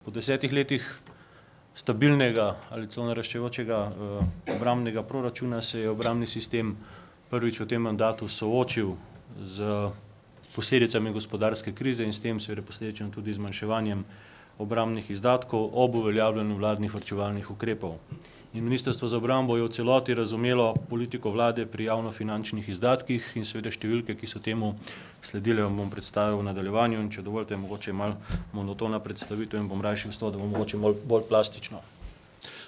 Po 10 letih stabilnega ali celo naraščajočega obrambnega proračuna se je obrambni sistem prvič v tem mandatu soočil z posledicami gospodarske krize in s tem seveda posledično tudi zmanjševanjem obrambnih izdatkov ob uveljavljanju vladnih varčevalnih ukrepov. In Ministrstvo za obrambo je v celoti razumelo politiko vlade pri javnofinančnih izdatkih in seveda številke, ki so temu sledile, vam bom predstavil v nadaljevanju in če dovolite, mogoče malo monotona predstavitev in bom rajši vstal, da bom mogoče bolj plastično.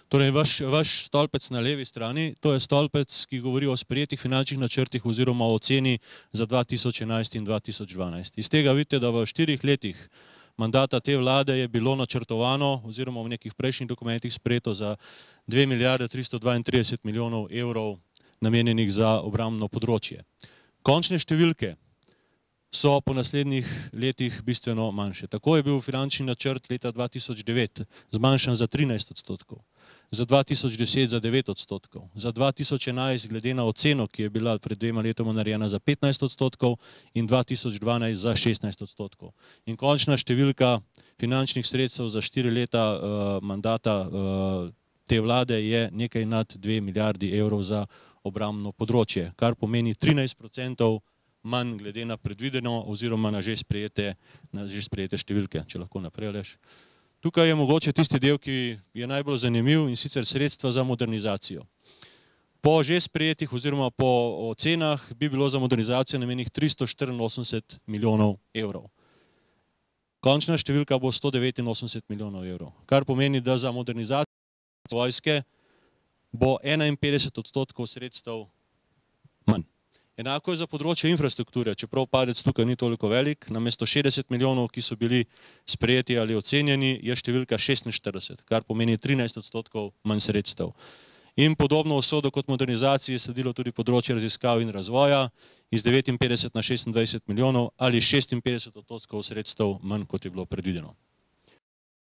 Torej, vaš stolpec na levi strani, to je stolpec, ki govori o sprejetih finančnih načrtih oziroma o oceni za 2011 in 2012. Iz tega vidite, da v 4 letih mandata te vlade je bilo načrtovano oziroma v nekih prejšnjih dokumentih sprejeto za 2 milijarde 332 milijonov evrov namenjenih za obrambno področje. Končne številke so po naslednjih letih bistveno manjše. Tako je bil finančni načrt leta 2009 zmanjšan za 13%, za 2010 za 9%, za 2011 glede na oceno, ki je bila pred 2 letoma narejena, za 15% in 2012 za 16%. In končna številka finančnih sredstev za 4 leta mandata te vlade je nekaj nad 2 milijardi evrov za obrambno področje, kar pomeni 13% manj glede na predvideno oziroma na že sprejete številke, če lahko naprej Aleš. Tukaj je mogoče tisti del, ki je najbolj zanimiv in sicer sredstva za modernizacijo. Po že sprejetih oziroma po ocenah bi bilo za modernizacijo namenjenih 384 milijonov evrov. Končna številka bo 189 milijonov evrov, kar pomeni, da za modernizacijo vojske bo 51% sredstev manj. Enako je za področje infrastrukture, čeprav padec tukaj ni toliko velik, namesto 60 milijonov, ki so bili sprejeti ali ocenjeni, je številka 46, kar pomeni 13% manj sredstev. In podobno usodo kot modernizaciji je sledilo tudi področje raziskav in razvoja, iz 59 na 26 milijonov ali 56% sredstev manj, kot je bilo predvideno.